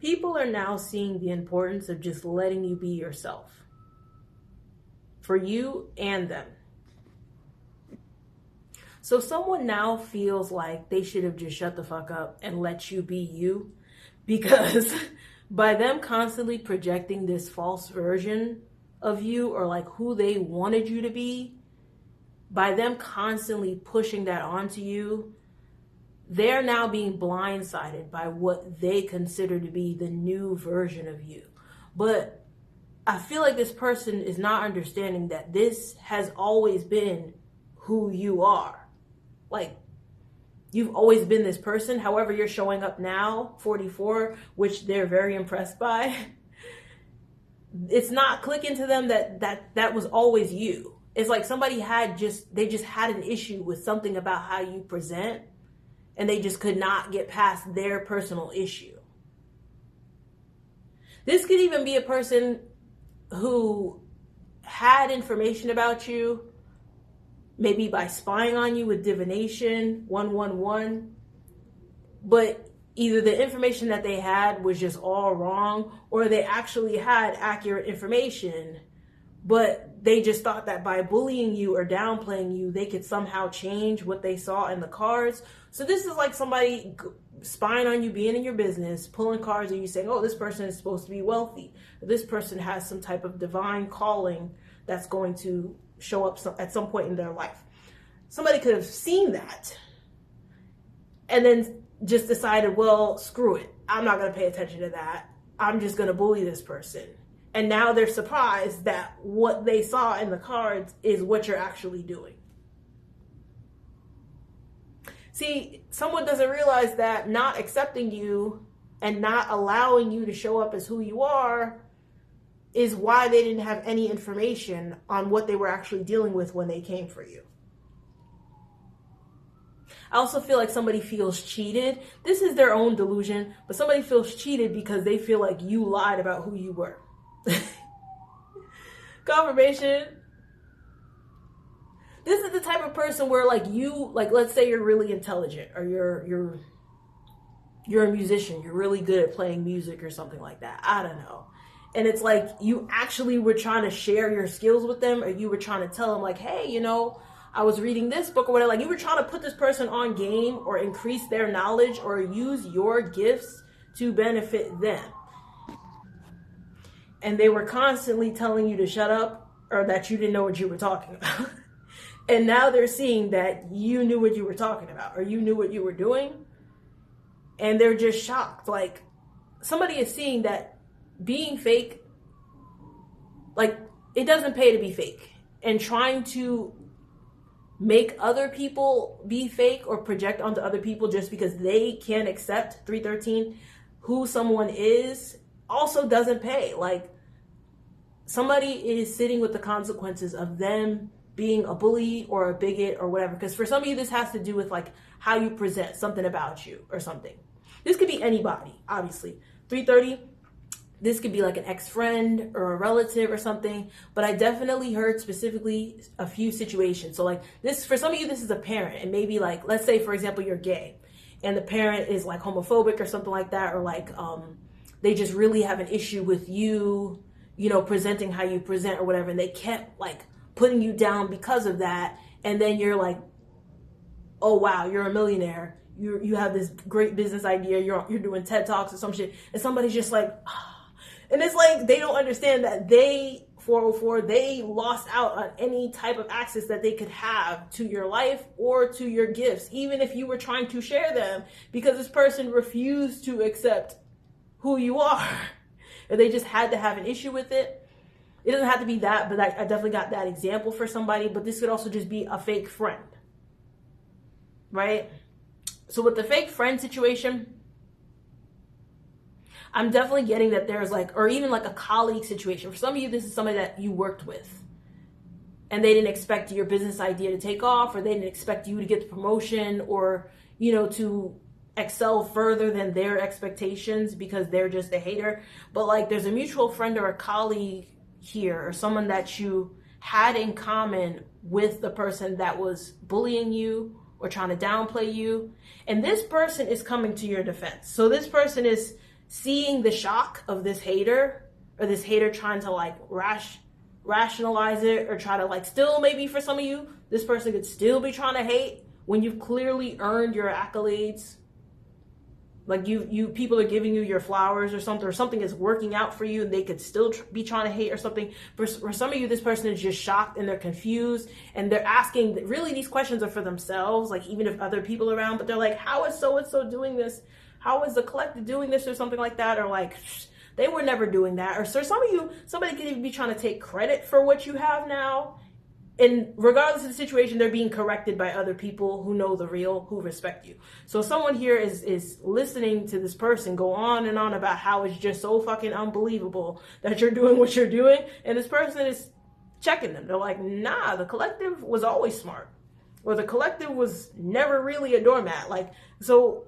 People are now seeing the importance of just letting you be yourself, for you and them. So someone now feels like they should have just shut the fuck up and let you be you, because by them constantly projecting this false version of you, or like who they wanted you to be, by them constantly pushing that onto you, they're now being blindsided by what they consider to be the new version of you. But I feel like this person is not understanding that this has always been who you are. Like, you've always been this person. However, you're showing up now, 44, which they're very impressed by. It's not clicking to them that was always you. It's like somebody they just had an issue with something about how you present, and they just could not get past their personal issue. This could even be a person who had information about you, maybe by spying on you with divination, 111, but either the information that they had was just all wrong, or they actually had accurate information, but they just thought that by bullying you or downplaying you, they could somehow change what they saw in the cards. So this is like somebody spying on you, being in your business, pulling cards, and you saying, oh, this person is supposed to be wealthy. This person has some type of divine calling that's going to show up at some point in their life. Somebody could have seen that and then just decided, well, screw it. I'm not going to pay attention to that. I'm just going to bully this person. And now they're surprised that what they saw in the cards is what you're actually doing. See, someone doesn't realize that not accepting you and not allowing you to show up as who you are is why they didn't have any information on what they were actually dealing with when they came for you. I also feel like somebody feels cheated. This is their own delusion, but somebody feels cheated because they feel like you lied about who you were. Confirmation. This is the type of person where let's say you're really intelligent, or you're a musician, you're really good at playing music or something like that. I don't know. And it's like you actually were trying to share your skills with them, or you were trying to tell them like, hey, I was reading this book or whatever. Like, you were trying to put this person on game or increase their knowledge or use your gifts to benefit them. And they were constantly telling you to shut up, or that you didn't know what you were talking about. And now they're seeing that you knew what you were talking about, or you knew what you were doing. And they're just shocked. Like, somebody is seeing that being fake, like, it doesn't pay to be fake. And trying to make other people be fake or project onto other people just because they can't accept 313 who someone is also doesn't pay. Like, somebody is sitting with the consequences of them being a bully or a bigot or whatever. Because for some of you, this has to do with like how you present something about you or something. This could be anybody, obviously. 330, this could be like an ex-friend or a relative or something. But I definitely heard specifically a few situations. So like this, for some of you, this is a parent. And maybe like, let's say, for example, you're gay and the parent is like homophobic or something like that. Or like they just really have an issue with you, presenting how you present or whatever. And they kept like putting you down because of that. And then you're like, oh, wow, you're a millionaire. You have this great business idea. You're doing TED Talks or some shit. And somebody's just like, ah. And it's like, they don't understand that they, 404, they lost out on any type of access that they could have to your life or to your gifts, even if you were trying to share them, because this person refused to accept who you are. And they just had to have an issue with it. It doesn't have to be that, but I definitely got that example for somebody. But this could also just be a fake friend, right? So with the fake friend situation, I'm definitely getting that there's like, or even like a colleague situation. For some of you, this is somebody that you worked with and they didn't expect your business idea to take off, or they didn't expect you to get the promotion, or, to excel further than their expectations because they're just a hater. But like, there's a mutual friend or a colleague here, or someone that you had in common with the person that was bullying you or trying to downplay you. And this person is coming to your defense. So this person is seeing the shock of this hater, or this hater trying to like rationalize it, or try to like, still maybe for some of you, this person could still be trying to hate when you've clearly earned your accolades. Like people are giving you your flowers or something is working out for you, and they could still be trying to hate or something. For some of you, this person is just shocked and they're confused, and they're asking, really these questions are for themselves, like even if other people are around, but they're like, how is so-and-so doing this? How is the collective doing this, or something like that? Or like, they were never doing that. Or so some of you, somebody could even be trying to take credit for what you have now. And regardless of the situation, they're being corrected by other people who know the real, who respect you. So someone here is listening to this person go on and on about how it's just so fucking unbelievable that you're doing what you're doing. And this person is checking them. They're like, nah, the collective was always smart. Or the collective was never really a doormat. Like, so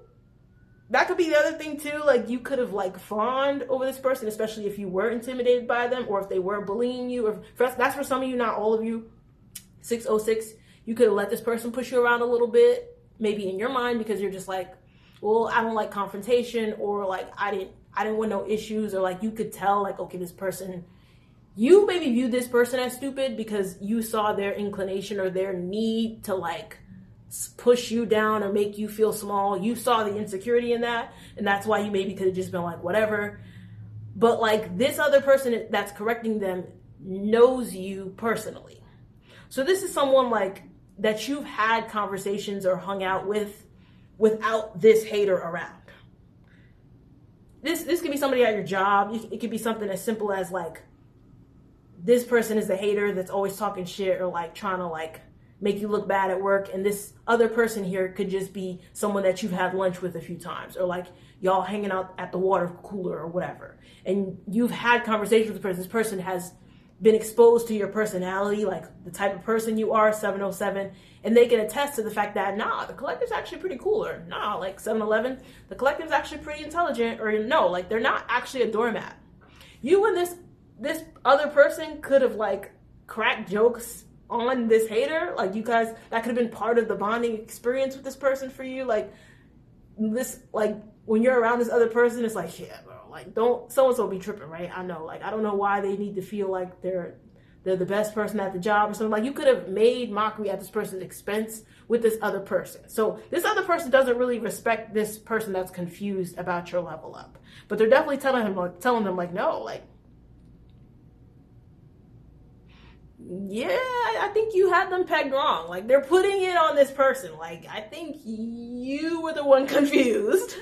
that could be the other thing too. Like, you could have like fawned over this person, especially if you were intimidated by them, or if they were bullying you. Or that's for some of you, not all of you. 606, you could have let this person push you around a little bit, maybe in your mind, because you're just like, well, I don't like confrontation, or like I didn't want no issues, or like you could tell like, okay, this person, you maybe viewed this person as stupid because you saw their inclination or their need to like push you down or make you feel small. You saw the insecurity in that, and that's why you maybe could have just been like, whatever. But like, this other person that's correcting them knows you personally. So this is someone like that you've had conversations or hung out with without this hater around. This could be somebody at your job. It could be something as simple as like, this person is the hater that's always talking shit or like trying to like make you look bad at work. And this other person here could just be someone that you've had lunch with a few times, or like y'all hanging out at the water cooler or whatever. And you've had conversations with the person. This person has been exposed to your personality, like the type of person you are, 707, and they can attest to the fact that, nah, the collective's actually pretty cool, or nah, like 711, the collective's actually pretty intelligent, or no, like they're not actually a doormat. You and this other person could have like cracked jokes on this hater, like you guys, that could have been part of the bonding experience with this person for you. Like this, like when you're around this other person, it's like, yeah, bro, like don't so-and-so be tripping, right? I know, like I don't know why they need to feel like they're the best person at the job or something. Like you could have made mockery at this person's expense with this other person. So this other person doesn't really respect this person that's confused about your level up, but they're definitely telling them like, no, like, yeah, I think you had them pegged wrong. Like they're putting it on this person. Like I think you were the one confused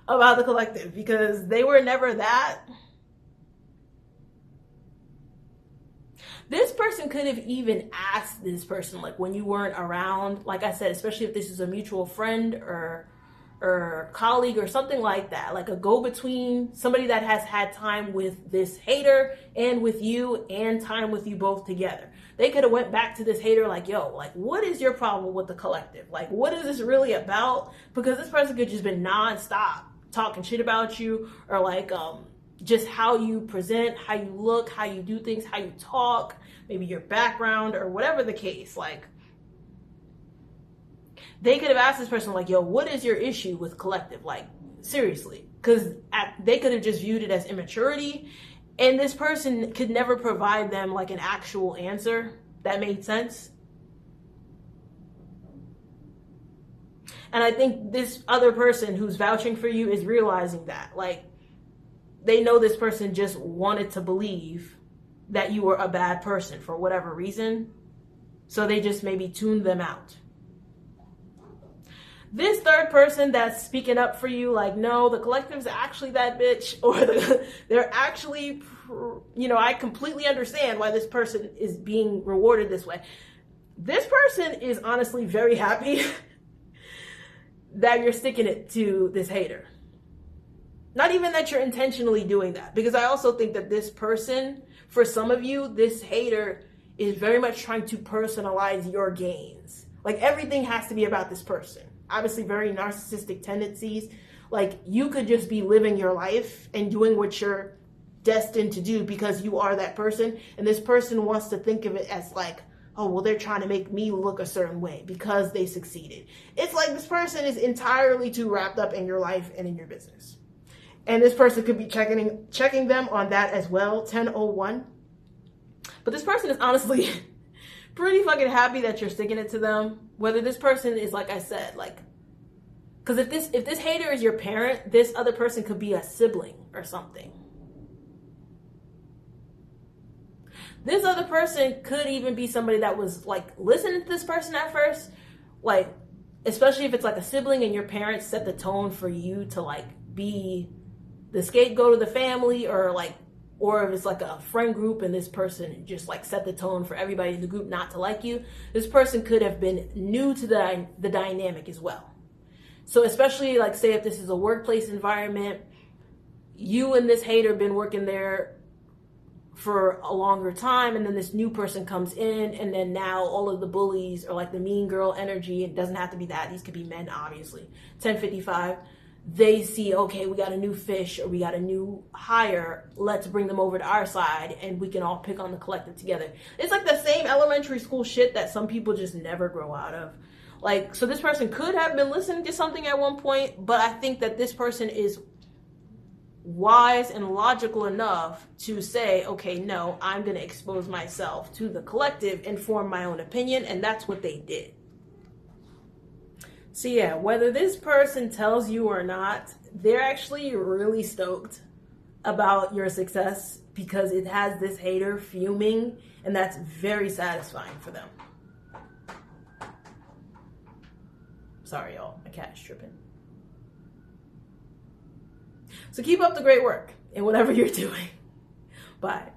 about the collective, because they were never that. This person could have even asked this person, like when you weren't around, like I said, especially if this is a mutual friend or colleague or something like that, like a go-between, somebody that has had time with this hater and with you and time with you both together. They could have went back to this hater like, yo, like what is your problem with the collective? Like what is this really about? Because this person could just been nonstop talking shit about you, or like just how you present, how you look, how you do things, how you talk, maybe your background or whatever the case. Like they could have asked this person like, yo, what is your issue with collective? Like seriously, because they could have just viewed it as immaturity, and this person could never provide them like an actual answer that made sense. And I think this other person who's vouching for you is realizing that, like, they know this person just wanted to believe that you were a bad person for whatever reason. So they just maybe tuned them out. This third person that's speaking up for you, like, no, the collective's actually that bitch, or they're actually, you know, I completely understand why this person is being rewarded this way. This person is honestly very happy that you're sticking it to this hater. Not even that you're intentionally doing that, because I also think that this person, for some of you, this hater is very much trying to personalize your gains. Like everything has to be about this person. Obviously very narcissistic tendencies. Like you could just be living your life and doing what you're destined to do because you are that person. And this person wants to think of it as like, oh, well, they're trying to make me look a certain way because they succeeded. It's like this person is entirely too wrapped up in your life and in your business. And this person could be checking them on that as well, 1001. But this person is honestly pretty fucking happy that you're sticking it to them. Whether this person is, like I said, like, because if this hater is your parent, this other person could be a sibling or something. This other person could even be somebody that was like listening to this person at first, like, especially if it's like a sibling and your parents set the tone for you to like be the scapegoat of the family, or if it's like a friend group and this person just like set the tone for everybody in the group not to like you. This person could have been new to the dynamic as well. So especially like, say if this is a workplace environment, you and this hater been working there for a longer time, and then this new person comes in, and then now all of the bullies or like the mean girl energy, it doesn't have to be that, these could be men obviously, 1055, they see, okay, we got a new fish or we got a new hire, let's bring them over to our side and we can all pick on the collective together. It's like the same elementary school shit that some people just never grow out of. Like, so this person could have been listening to something at one point, but I think that this person is wise and logical enough to say, okay, no, I'm going to expose myself to the collective and form my own opinion, and that's what they did. So yeah, whether this person tells you or not, they're actually really stoked about your success because it has this hater fuming, and that's very satisfying for them. Sorry, y'all, my cat's tripping. So keep up the great work in whatever you're doing. Bye.